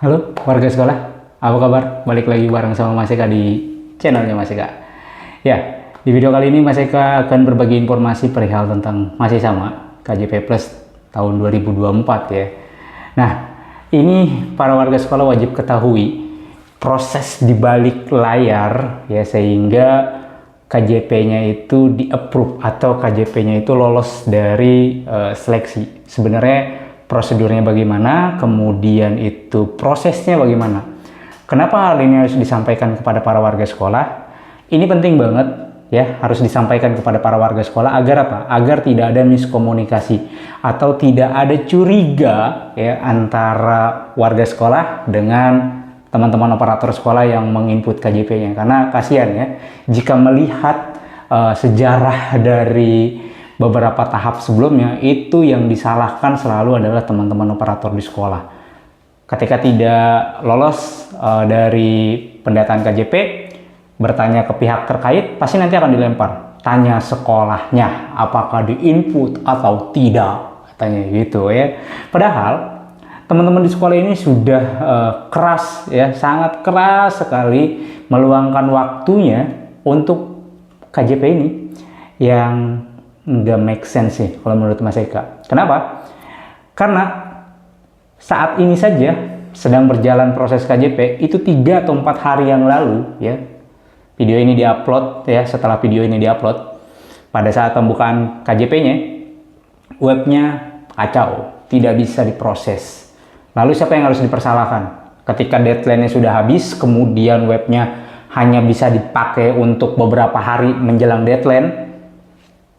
Halo warga sekolah, apa kabar? Balik lagi bareng sama Mas Eka di channelnya Mas Eka. Ya, di video kali ini Mas Eka akan berbagi informasi perihal tentang masih sama KJP Plus tahun 2024 ya. Nah, ini para warga sekolah wajib ketahui proses di balik layar ya, sehingga KJP-nya itu di-approve atau KJP-nya itu lolos dari seleksi. Sebenarnya prosedurnya bagaimana, kemudian itu prosesnya bagaimana. Kenapa hal ini harus disampaikan kepada para warga sekolah? Ini penting banget ya, harus disampaikan kepada para warga sekolah agar apa? Agar tidak ada miskomunikasi atau tidak ada curiga ya antara warga sekolah dengan teman-teman operator sekolah yang menginput KJP-nya. Karena kasihan ya, jika melihat sejarah dari beberapa tahap sebelumnya, itu yang disalahkan selalu adalah teman-teman operator di sekolah. Ketika tidak lolos dari pendataan KJP, bertanya ke pihak terkait, pasti nanti akan dilempar. Tanya sekolahnya, apakah diinput atau tidak, katanya gitu ya. Padahal teman-teman di sekolah ini sudah keras ya, sangat keras sekali meluangkan waktunya untuk KJP ini yang nggak make sense sih kalau menurut Mas Eka. Kenapa? Karena saat ini saja sedang berjalan proses KJP, itu 3 atau 4 hari yang lalu ya, video ini diupload ya. Setelah video ini diupload, pada saat pembukaan KJP-nya, webnya kacau, tidak bisa diproses. Lalu siapa yang harus dipersalahkan? Ketika deadline-nya sudah habis, kemudian webnya hanya bisa dipakai untuk beberapa hari menjelang deadline,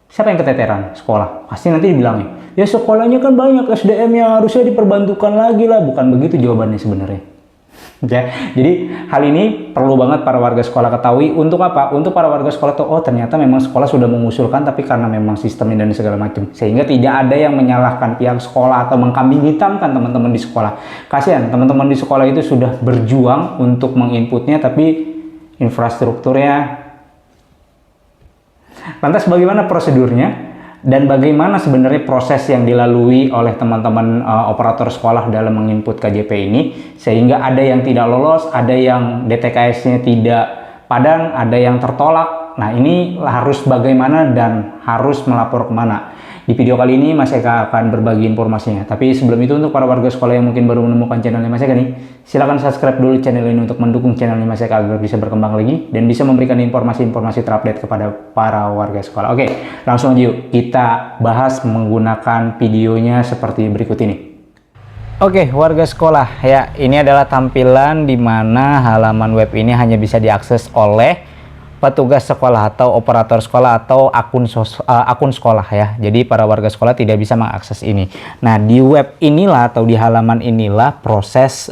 siapa yang keteteran? Sekolah. Pasti nanti dibilangnya, ya sekolahnya kan banyak SDM-nya, harusnya diperbantukan lagi lah. Bukan begitu jawabannya sebenarnya. Ya, jadi hal ini perlu banget para warga sekolah ketahui. Untuk apa? Untuk para warga sekolah tuh, oh ternyata memang sekolah sudah mengusulkan, tapi karena memang sistemnya dan segala macam, sehingga tidak ada yang menyalahkan pihak sekolah atau mengkambing hitamkan teman-teman di sekolah. Kasihan teman-teman di sekolah itu sudah berjuang untuk menginputnya, tapi infrastrukturnya. Lantas bagaimana prosedurnya dan bagaimana sebenarnya proses yang dilalui oleh teman-teman operator sekolah dalam menginput KJP ini, sehingga ada yang tidak lolos, ada yang DTKS-nya tidak padang, ada yang tertolak. Nah, ini harus bagaimana dan harus melapor kemana. Di video kali ini Mas Eka akan berbagi informasinya. Tapi sebelum itu, untuk para warga sekolah yang mungkin baru menemukan channelnya Mas Eka nih, silahkan subscribe dulu channel ini untuk mendukung channelnya Mas Eka agar bisa berkembang lagi dan bisa memberikan informasi-informasi terupdate kepada para warga sekolah. Oke, langsung aja yuk kita bahas menggunakan videonya seperti berikut ini. Oke, warga sekolah ya, ini adalah tampilan di mana halaman web ini hanya bisa diakses oleh petugas sekolah atau operator sekolah atau akun sekolah ya. Jadi para warga sekolah tidak bisa mengakses ini. Nah, di web inilah atau di halaman inilah proses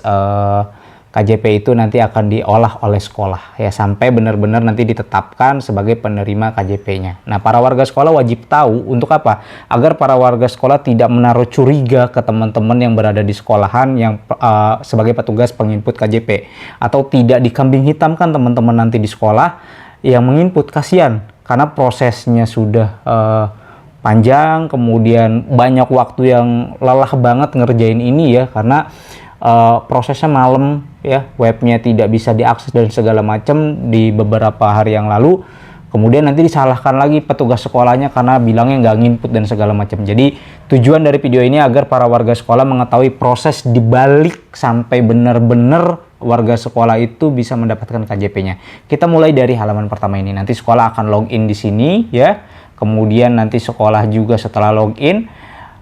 KJP itu nanti akan diolah oleh sekolah ya, sampai benar-benar nanti ditetapkan sebagai penerima KJP-nya. Nah, para warga sekolah wajib tahu untuk apa? Agar para warga sekolah tidak menaruh curiga ke teman-teman yang berada di sekolahan yang sebagai petugas penginput KJP, atau tidak dikambing hitamkan teman-teman nanti di sekolah yang menginput. Kasihan karena prosesnya sudah panjang, kemudian banyak waktu yang lelah banget ngerjain ini ya, karena prosesnya malam ya, webnya tidak bisa diakses dan segala macam di beberapa hari yang lalu. Kemudian nanti disalahkan lagi petugas sekolahnya karena bilangnya nggak nginput dan segala macam. Jadi tujuan dari video ini agar para warga sekolah mengetahui proses dibalik sampai benar-benar warga sekolah itu bisa mendapatkan KJP-nya. Kita mulai dari halaman pertama ini. Nanti sekolah akan login di sini ya. Kemudian nanti sekolah juga setelah login,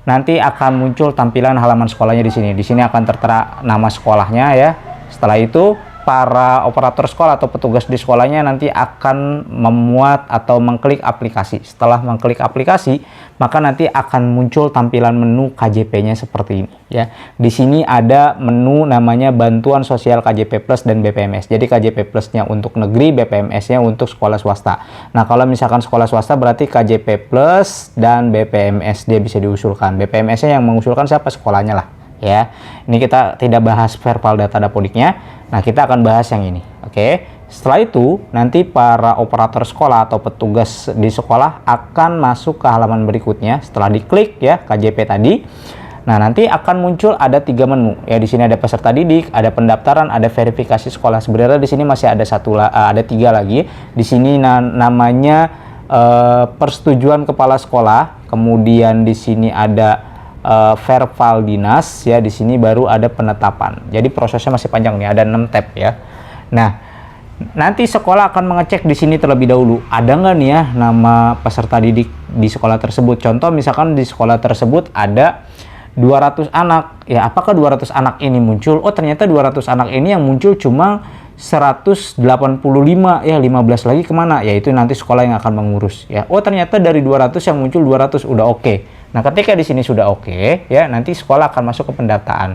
nanti akan muncul tampilan halaman sekolahnya di sini. Di sini akan tertera nama sekolahnya ya. Setelah itu para operator sekolah atau petugas di sekolahnya nanti akan memuat atau mengklik aplikasi. Setelah mengklik aplikasi, maka nanti akan muncul tampilan menu KJP-nya seperti ini ya. Di sini ada menu namanya Bantuan Sosial KJP Plus dan BPMS. Jadi KJP Plus-nya untuk negeri, BPMS-nya untuk sekolah swasta. Nah, kalau misalkan sekolah swasta berarti KJP Plus dan BPMS dia bisa diusulkan. BPMS-nya yang mengusulkan siapa? Sekolahnya lah ya. Ini kita tidak bahas verbal data dapodiknya. Nah, kita akan bahas yang ini. Oke. Setelah itu, nanti para operator sekolah atau petugas di sekolah akan masuk ke halaman berikutnya. Setelah diklik ya KJP tadi, Nah, nanti akan muncul ada 3 menu. Ya, di sini ada peserta didik, ada pendaftaran, ada verifikasi sekolah. Sebenarnya di sini masih ada ada 3 lagi. Di sini namanya persetujuan kepala sekolah. Kemudian di sini ada verbal dinas, ya. Di sini baru ada penetapan. Jadi prosesnya masih panjang nih, ada 6 tab ya. Nah, nanti sekolah akan mengecek di sini terlebih dahulu, ada nggak nih ya nama peserta didik di sekolah tersebut. Contoh misalkan di sekolah tersebut ada 200 anak, ya apakah 200 anak ini muncul? Oh ternyata 200 anak ini yang muncul cuma 185, ya 15 lagi kemana? Ya itu nanti sekolah yang akan mengurus ya. Oh ternyata dari 200 yang muncul 200 udah oke. Nah, ketika di sini sudah oke, ya nanti sekolah akan masuk ke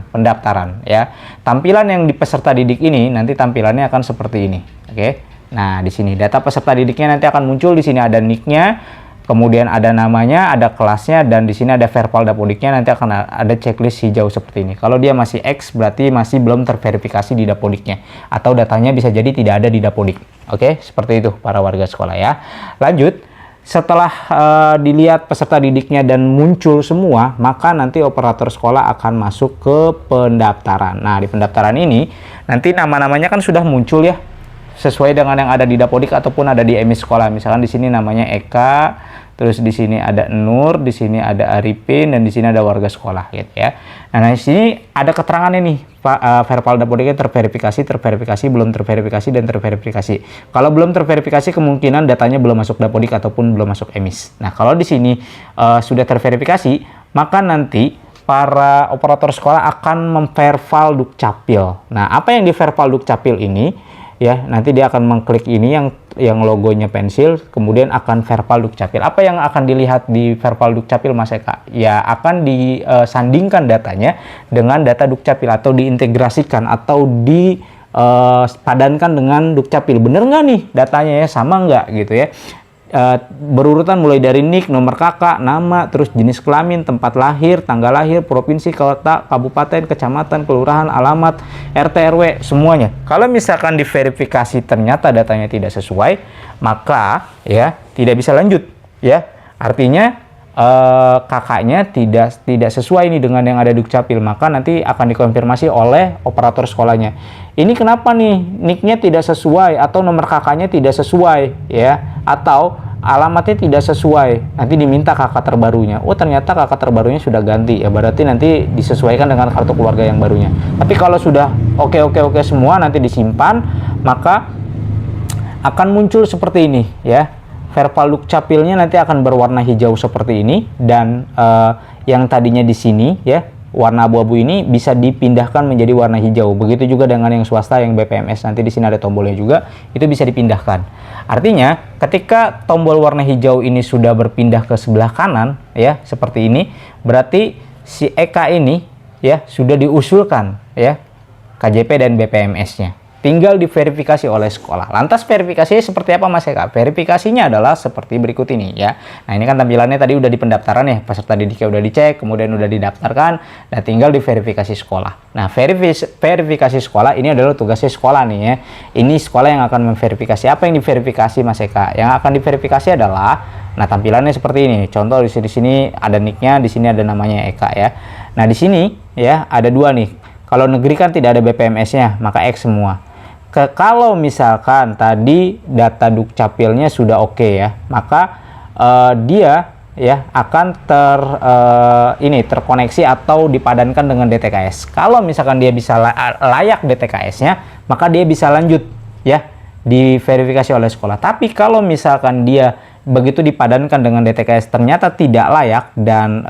pendaftaran ya. Tampilan yang di peserta didik ini nanti tampilannya akan seperti ini. Oke. Nah, di sini data peserta didiknya nanti akan muncul. Di sini ada nick-nya, kemudian ada namanya, ada kelasnya, dan di sini ada verbal dapodiknya. Nanti akan ada checklist hijau seperti ini. Kalau dia masih X berarti masih belum terverifikasi di dapodiknya, atau datanya bisa jadi tidak ada di dapodik. Oke, seperti itu para warga sekolah ya. Lanjut. Setelah dilihat peserta didiknya dan muncul semua, maka nanti operator sekolah akan masuk ke pendaftaran. Nah, di pendaftaran ini nanti nama-namanya kan sudah muncul ya, sesuai dengan yang ada di dapodik ataupun ada di emis sekolah. Misalkan di sini namanya Eka, terus di sini ada Nur, di sini ada Arifin, dan di sini ada warga sekolah gitu ya. Nah, di sini ada keterangannya nih, Pak, verbal dapodiknya terverifikasi, belum terverifikasi, dan terverifikasi. Kalau belum terverifikasi kemungkinan datanya belum masuk dapodik ataupun belum masuk emis. Nah, kalau di sini sudah terverifikasi, maka nanti para operator sekolah akan memverbal dukcapil. Nah, apa yang di verbal dukcapil ini? Ya, nanti dia akan mengklik ini yang logonya pensil, kemudian akan verbal dukcapil. Apa yang akan dilihat di verbal dukcapil Mas Eka? Ya, akan disandingkan datanya dengan data dukcapil atau diintegrasikan atau dipadankan dengan dukcapil. Bener nggak nih datanya ya, sama nggak gitu ya? Berurutan mulai dari nick, nomor kakak, nama, terus jenis kelamin, tempat lahir, tanggal lahir, provinsi, kota, kabupaten, kecamatan, kelurahan, alamat, RT, RW, semuanya. Kalau misalkan diverifikasi ternyata datanya tidak sesuai, maka ya tidak bisa lanjut ya. Artinya kakaknya tidak sesuai ini dengan yang ada dukcapil, maka nanti akan dikonfirmasi oleh operator sekolahnya. Ini kenapa nih nicknya tidak sesuai atau nomor kakaknya tidak sesuai ya, atau alamatnya tidak sesuai, nanti diminta kakak terbarunya. Oh ternyata kakak terbarunya sudah ganti ya, berarti nanti disesuaikan dengan kartu keluarga yang barunya. Tapi kalau sudah oke semua, nanti disimpan, maka akan muncul seperti ini ya. Verbal dukcapilnya nanti akan berwarna hijau seperti ini, dan yang tadinya di sini ya warna abu-abu ini bisa dipindahkan menjadi warna hijau. Begitu juga dengan yang swasta, yang BPMS, nanti di sini ada tombolnya juga, itu bisa dipindahkan. Artinya ketika tombol warna hijau ini sudah berpindah ke sebelah kanan ya seperti ini, berarti si Eka ini ya sudah diusulkan ya KJP dan BPMS-nya. Tinggal diverifikasi oleh sekolah. Lantas verifikasinya seperti apa Mas Eka? Verifikasinya adalah seperti berikut ini ya. Nah, ini kan tampilannya tadi udah di pendaftaran ya, peserta didiknya udah dicek, kemudian udah didaftarkan, dan tinggal diverifikasi sekolah. Nah, verifikasi sekolah ini adalah tugasnya sekolah nih ya. Ini sekolah yang akan memverifikasi. Apa yang diverifikasi Mas Eka? Yang akan diverifikasi adalah, nah tampilannya seperti ini. Contoh di sini ada nicknya, di sini ada namanya Eka ya. Nah, di sini ya ada dua nih. Kalau negeri kan tidak ada BPMS-nya, maka X semua. Kalau misalkan tadi data dukcapilnya sudah oke ya, maka dia ya akan terkoneksi atau dipadankan dengan DTKS. Kalau misalkan dia bisa layak DTKS-nya, maka dia bisa lanjut ya diverifikasi oleh sekolah. Tapi kalau misalkan dia begitu dipadankan dengan DTKS ternyata tidak layak dan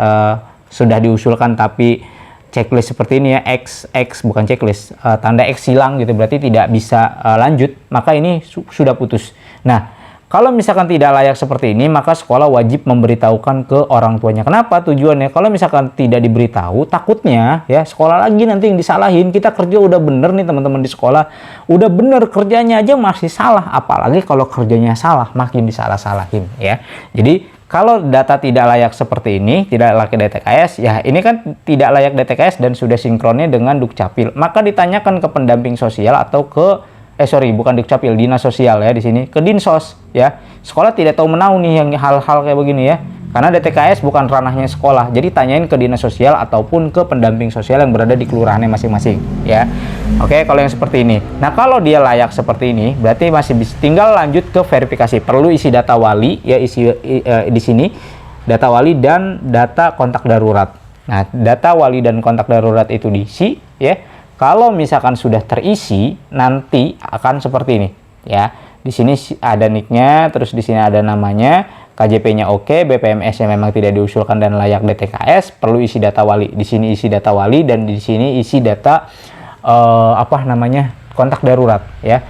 sudah diusulkan tapi checklist seperti ini ya, X bukan checklist, tanda X hilang gitu, berarti tidak bisa lanjut, maka ini sudah putus. Nah, kalau misalkan tidak layak seperti ini, maka sekolah wajib memberitahukan ke orang tuanya. Kenapa? Tujuannya kalau misalkan tidak diberitahu, takutnya ya sekolah lagi nanti yang disalahin. Kita kerja udah bener nih teman-teman di sekolah, udah bener kerjanya aja masih salah, apalagi kalau kerjanya salah makin disalah-salahin ya. Jadi kalau data tidak layak seperti ini, tidak layak DTKS, ya ini kan tidak layak DTKS dan sudah sinkronnya dengan dukcapil, maka ditanyakan ke pendamping sosial atau ke sorry, bukan Dukcapil, Dinas Sosial ya di sini, ke Dinsos ya. Sekolah tidak tahu menau nih yang hal-hal kayak begini ya. Karena DTKS bukan ranahnya sekolah. Jadi tanyain ke Dinas Sosial ataupun ke pendamping sosial yang berada di kelurahannya masing-masing ya. Oke, kalau yang seperti ini. Nah, kalau dia layak seperti ini, berarti masih bisa tinggal lanjut ke verifikasi. Perlu isi data wali ya, di sini data wali dan data kontak darurat. Nah, data wali dan kontak darurat itu diisi ya. Kalau misalkan sudah terisi, nanti akan seperti ini ya. Di sini ada nicknya, terus di sini ada namanya, KJP-nya oke, BPMS-nya memang tidak diusulkan dan layak DTKS, perlu isi data wali. Di sini isi data wali dan di sini isi data kontak darurat ya.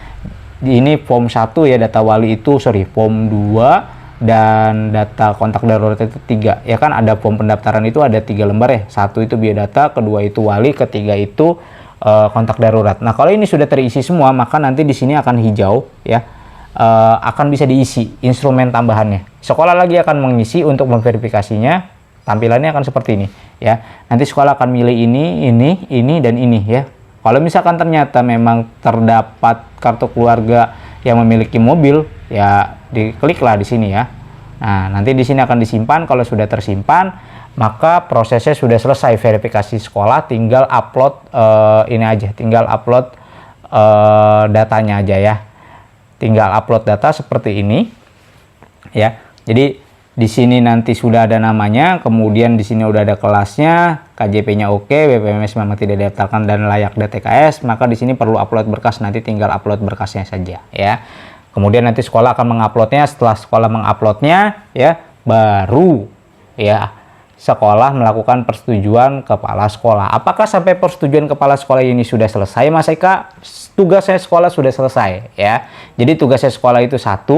Ini form 1 ya, data wali itu form 2 dan data kontak darurat itu 3 ya kan. Ada form pendaftaran itu ada 3 lembar ya. 1 itu biodata, kedua itu wali, ketiga itu kontak darurat. Nah, kalau ini sudah terisi semua, maka nanti di sini akan hijau ya. Akan bisa diisi instrumen tambahannya. Sekolah lagi akan mengisi untuk memverifikasinya. Tampilannya akan seperti ini ya. Nanti sekolah akan milih ini dan ini ya. Kalau misalkan ternyata memang terdapat kartu keluarga yang memiliki mobil, ya dikliklah di sini ya. Nah, nanti di sini akan disimpan. Kalau sudah tersimpan, maka prosesnya sudah selesai verifikasi sekolah. Tinggal upload tinggal upload datanya aja ya. Tinggal upload data seperti ini ya. Jadi di sini nanti sudah ada namanya, kemudian di sini udah ada kelasnya, KJP-nya oke, BPMS memang tidak didaftarkan dan layak DTKS, maka di sini perlu upload berkas, nanti tinggal upload berkasnya saja ya. Kemudian nanti sekolah akan menguploadnya. Setelah sekolah menguploadnya ya, baru ya sekolah melakukan persetujuan kepala sekolah. Apakah sampai persetujuan kepala sekolah ini sudah selesai, Mas Eka? Tugasnya sekolah sudah selesai ya. Jadi tugasnya sekolah itu 1,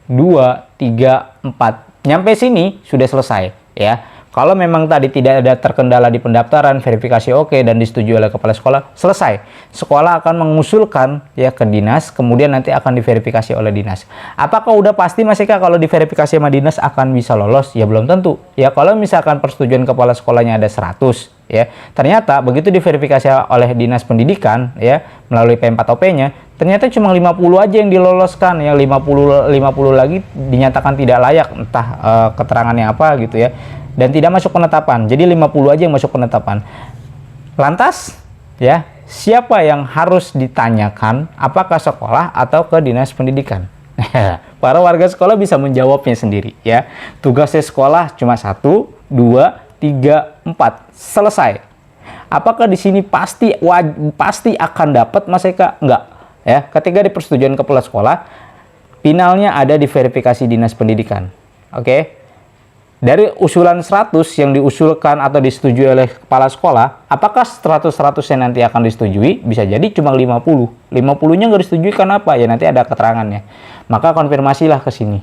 2, 3, 4. Nyampe sini sudah selesai ya. Kalau memang tadi tidak ada terkendala di pendaftaran, verifikasi oke dan disetujui oleh kepala sekolah, selesai. Sekolah akan mengusulkan ya ke dinas, kemudian nanti akan diverifikasi oleh dinas. Apakah udah pasti Mas Eka kalau diverifikasi sama dinas akan bisa lolos? Ya belum tentu. Ya kalau misalkan persetujuan kepala sekolahnya ada 100 ya, ternyata begitu diverifikasi oleh dinas pendidikan ya melalui P4OP-nya, ternyata cuma 50 aja yang diloloskan, yang 50 lagi dinyatakan tidak layak, entah keterangannya apa gitu ya, dan tidak masuk penetapan. Jadi 50 aja yang masuk penetapan. Lantas ya, siapa yang harus ditanyakan? Apakah sekolah atau ke dinas pendidikan? Para warga sekolah bisa menjawabnya sendiri ya. Tugasnya sekolah cuma 1, 2, 3, 4, selesai. Apakah di sini pasti akan dapat Mas Eka? Enggak ya. Ketika di persetujuan kepala sekolah, finalnya ada di verifikasi dinas pendidikan. Oke. Dari usulan 100 yang diusulkan atau disetujui oleh kepala sekolah, apakah 100-100-nya nanti akan disetujui? Bisa jadi cuma 50. 50-nya nggak disetujui kenapa? Ya nanti ada keterangannya. Maka konfirmasilah ke sini.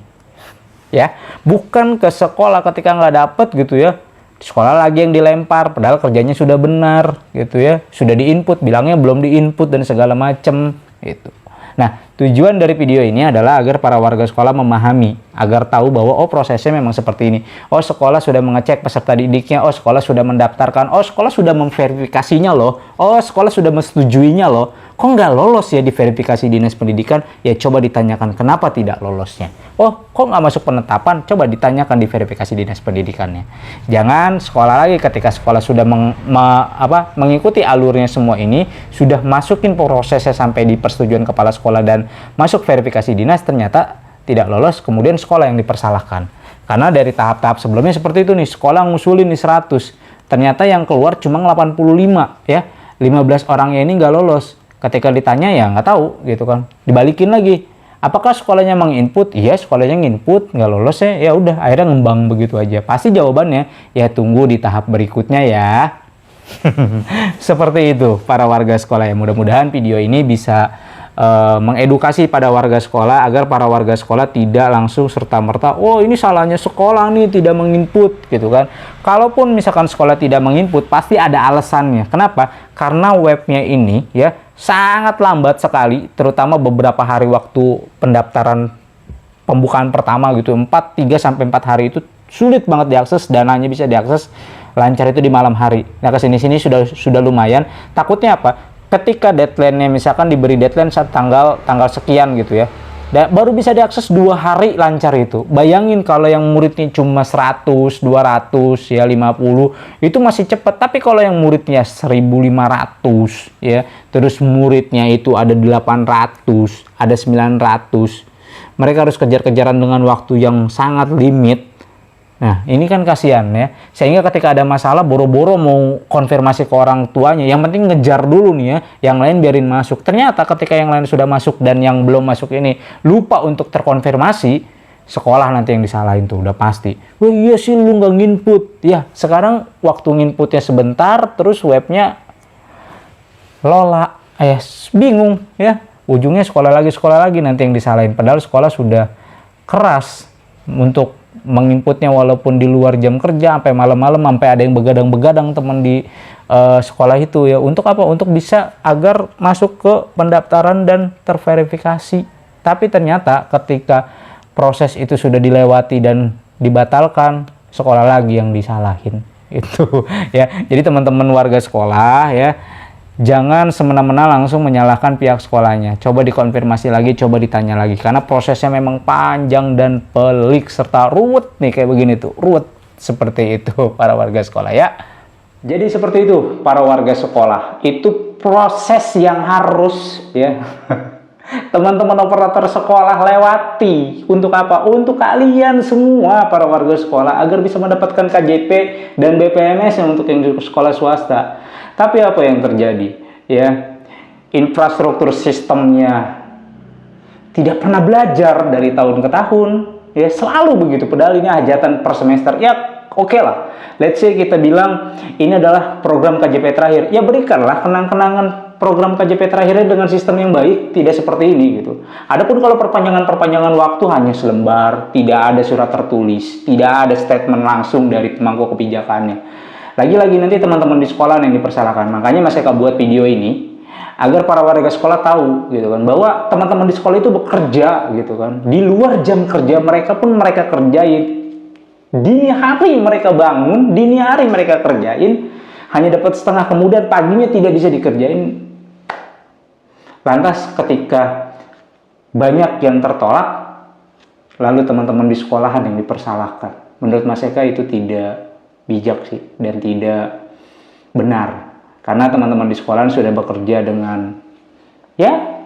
Ya, bukan ke sekolah ketika nggak dapet gitu ya. Sekolah lagi yang dilempar, padahal kerjanya sudah benar gitu ya. Sudah diinput, bilangnya belum diinput dan segala macem gitu. Nah, tujuan dari video ini adalah agar para warga sekolah memahami, agar tahu bahwa oh prosesnya memang seperti ini. Oh sekolah sudah mengecek peserta didiknya, oh sekolah sudah mendaftarkan, oh sekolah sudah memverifikasinya loh, oh sekolah sudah menyetujui-nya loh. Kok nggak lolos ya di verifikasi dinas pendidikan? Ya coba ditanyakan kenapa tidak lolosnya. Oh kok nggak masuk penetapan? Coba ditanyakan di verifikasi dinas pendidikannya. Jangan sekolah lagi ketika sekolah sudah mengikuti alurnya semua ini, sudah masukin prosesnya sampai di persetujuan kepala sekolah dan masuk verifikasi dinas, ternyata tidak lolos, kemudian sekolah yang dipersalahkan. Karena dari tahap-tahap sebelumnya seperti itu nih, sekolah ngusulin nih 100, ternyata yang keluar cuma 85 ya, 15 orangnya ini nggak lolos. Ketika ditanya ya nggak tahu gitu kan, dibalikin lagi. Apakah sekolahnya menginput? Iya, sekolahnya nginput, nggak lolos ya udah akhirnya ngembang begitu aja. Pasti jawabannya ya tunggu di tahap berikutnya ya. Seperti itu para warga sekolah ya. Mudah-mudahan video ini bisa mengedukasi pada warga sekolah agar para warga sekolah tidak langsung serta-merta oh ini salahnya sekolah nih tidak menginput gitu kan. Kalaupun misalkan sekolah tidak menginput pasti ada alasannya. Kenapa? Karena webnya ini ya sangat lambat sekali, terutama beberapa hari waktu pendaftaran pembukaan pertama gitu, 3 sampai 4 hari itu sulit banget diakses, dananya bisa diakses lancar itu di malam hari. Nah kesini-sini sudah lumayan. Takutnya apa? ketika deadline-nya misalkan diberi deadline saat tanggal sekian gitu ya, baru bisa diakses 2 hari lancar itu. Bayangin kalau yang muridnya cuma 100, 200, ya 50, itu masih cepat. Tapi kalau yang muridnya 1.500, ya, terus muridnya itu ada 800, ada 900, mereka harus kejar-kejaran dengan waktu yang sangat limit. Nah, ini kan kasihan ya. Sehingga ketika ada masalah, boro-boro mau konfirmasi ke orang tuanya. Yang penting ngejar dulu nih ya. Yang lain biarin masuk. Ternyata ketika yang lain sudah masuk dan yang belum masuk ini lupa untuk terkonfirmasi, sekolah nanti yang disalahin tuh, udah pasti. Wah iya sih lu nggak nginput. Ya, sekarang waktu nginputnya sebentar, terus webnya lola. Bingung ya. Ujungnya sekolah lagi nanti yang disalahin. Padahal sekolah sudah keras untuk menginputnya walaupun di luar jam kerja sampai malam-malam, sampai ada yang begadang-begadang teman di sekolah itu ya. Untuk apa? Untuk bisa agar masuk ke pendaftaran dan terverifikasi. Tapi ternyata ketika proses itu sudah dilewati dan dibatalkan, sekolah lagi yang disalahin. Itu ya. Jadi teman-teman warga sekolah ya, jangan semena-mena langsung menyalahkan pihak sekolahnya. Coba dikonfirmasi lagi, coba ditanya lagi. Karena prosesnya memang panjang dan pelik serta ruwet nih kayak begini tuh. Ruwet seperti itu para warga sekolah ya. Jadi seperti itu para warga sekolah. Itu proses yang harus ya teman-teman operator sekolah lewati. Untuk apa? Untuk kalian semua para warga sekolah agar bisa mendapatkan KJP dan BPNS untuk yang di sekolah swasta. Tapi apa yang terjadi? Ya, infrastruktur sistemnya tidak pernah belajar dari tahun ke tahun. Ya, selalu begitu. Padahal ini hajatan per semester. Ya, oke lah. Let's say kita bilang ini adalah program KJP terakhir. Ya, berikanlah kenang-kenangan program KJP terakhirnya dengan sistem yang baik, tidak seperti ini gitu. Adapun kalau perpanjangan waktu hanya selembar, tidak ada surat tertulis, tidak ada statement langsung dari pemangku kebijakannya. Lagi-lagi nanti teman-teman di sekolah yang dipersalahkan. Makanya Mas Eka buat video ini agar para warga sekolah tahu gitu kan, bahwa teman-teman di sekolah itu bekerja gitu kan. Di luar jam kerja mereka pun mereka kerjain. Dini hari mereka bangun, dini hari mereka kerjain, hanya dapat setengah, kemudian paginya tidak bisa dikerjain. Lantas ketika banyak yang tertolak, lalu teman-teman di sekolahan yang dipersalahkan. Menurut Mas Eka itu tidak bijak sih dan tidak benar, karena teman-teman di sekolah sudah bekerja dengan ya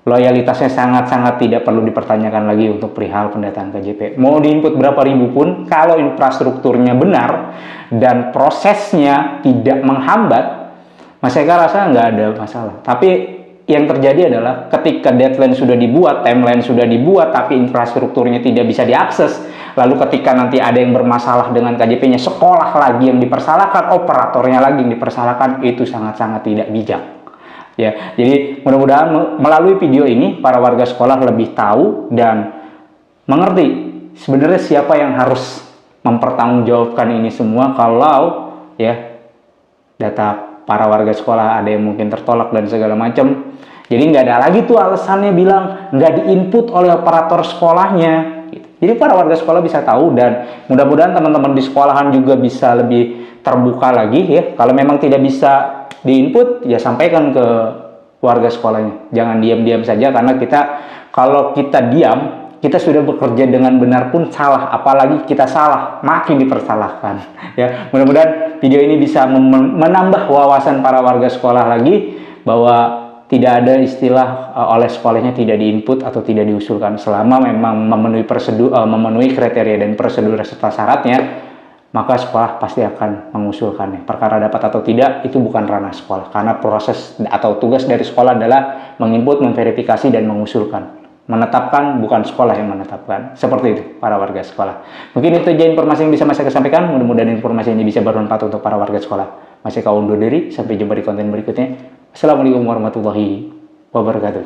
loyalitasnya sangat-sangat tidak perlu dipertanyakan lagi untuk perihal pendataan KJP. Mau diinput berapa ribu pun, kalau infrastrukturnya benar dan prosesnya tidak menghambat, Mas Eka rasa nggak ada masalah. Tapi yang terjadi adalah ketika deadline sudah dibuat, timeline sudah dibuat, tapi infrastrukturnya tidak bisa diakses. Lalu ketika nanti ada yang bermasalah dengan KJP-nya, sekolah lagi yang dipersalahkan, operatornya lagi yang dipersalahkan, itu sangat-sangat tidak bijak. Ya, jadi mudah-mudahan melalui video ini para warga sekolah lebih tahu dan mengerti sebenarnya siapa yang harus mempertanggungjawabkan ini semua kalau ya data para warga sekolah ada yang mungkin tertolak dan segala macam. Jadi nggak ada lagi tuh alasannya bilang nggak diinput oleh operator sekolahnya. Jadi para warga sekolah bisa tahu dan mudah-mudahan teman-teman di sekolahan juga bisa lebih terbuka lagi ya. Kalau memang tidak bisa diinput ya sampaikan ke warga sekolahnya. Jangan diam-diam saja, karena kalau kita diam, kita sudah bekerja dengan benar pun salah, apalagi kita salah makin dipersalahkan ya. Mudah-mudahan video ini bisa menambah wawasan para warga sekolah lagi bahwa tidak ada istilah oleh sekolahnya tidak diinput atau tidak diusulkan. Selama memang memenuhi kriteria dan prosedur serta syaratnya, maka sekolah pasti akan mengusulkannya. Perkara dapat atau tidak itu bukan ranah sekolah, karena proses atau tugas dari sekolah adalah menginput, memverifikasi dan mengusulkan. Menetapkan bukan sekolah yang menetapkan. Seperti itu para warga sekolah. Mungkin itu aja informasi yang bisa Mas Eka sampaikan. Mudah-mudahan informasi ini bisa bermanfaat untuk para warga sekolah. Mas Eka undur diri, sampai jumpa di konten berikutnya. Assalamualaikum warahmatullahi wabarakatuh.